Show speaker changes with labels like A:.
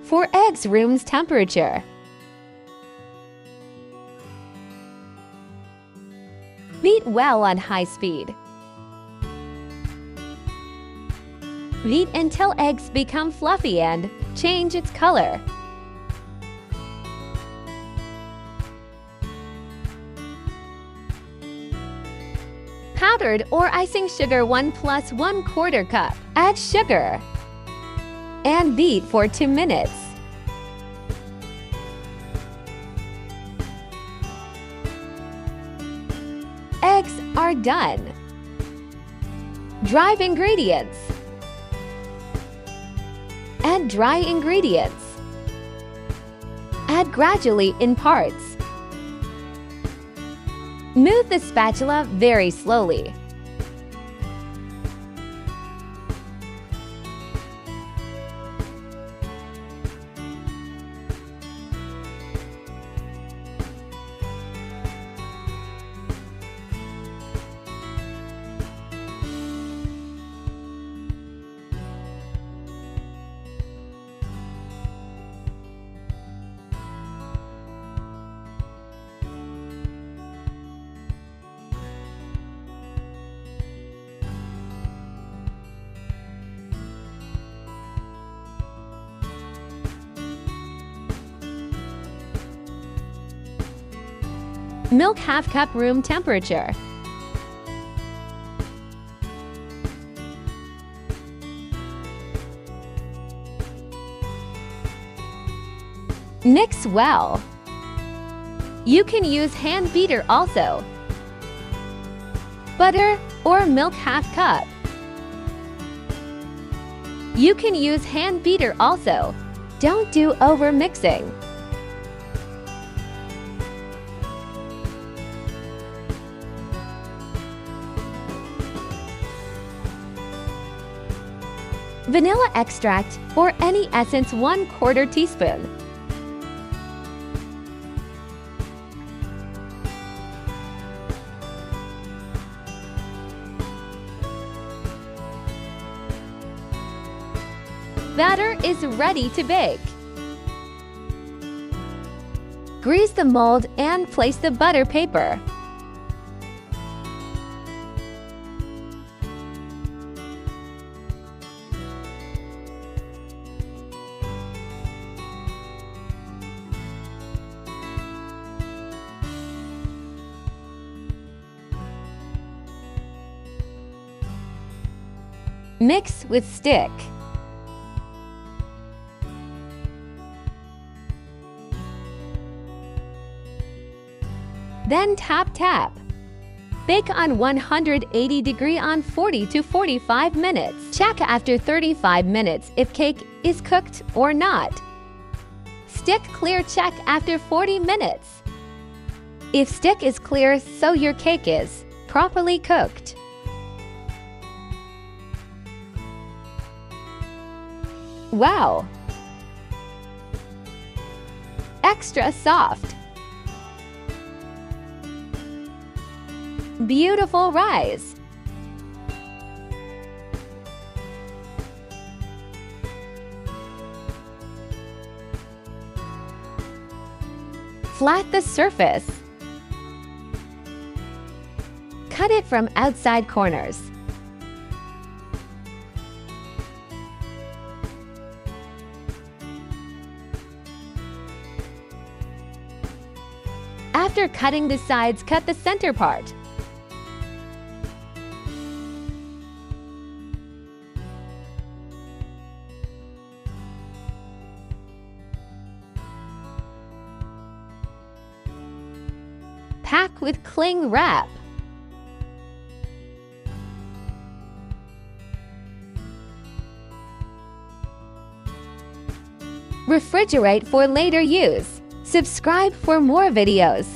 A: for eggs room temperature. Beat well on high speed. Beat until eggs become fluffy and change its color. Powdered or icing sugar 1 + 1/4 cup. Add sugar and beat for 2 minutes. Eggs are done. Dry ingredients. Add dry ingredients. Add gradually in parts. Move the spatula very slowly. Milk ½ cup room temperature. Mix well. You can use hand beater also. Butter or milk ½ cup. You can use hand beater also. Don't do over mixing. Vanilla extract or any essence 1/4 teaspoon. Batter is ready to bake. Grease the mold and place the butter paper. Mix with stick. Then tap. Bake on 180 degrees on 40 to 45 minutes. Check after 35 minutes if cake is cooked or not. Stick clear check after 40 minutes. If stick is clear, so your cake is properly cooked. Wow! Extra soft. Beautiful rise. Flat the surface. Cut it from outside corners. After cutting the sides, cut the center part. Pack with cling wrap. Refrigerate for later use. Subscribe for more videos.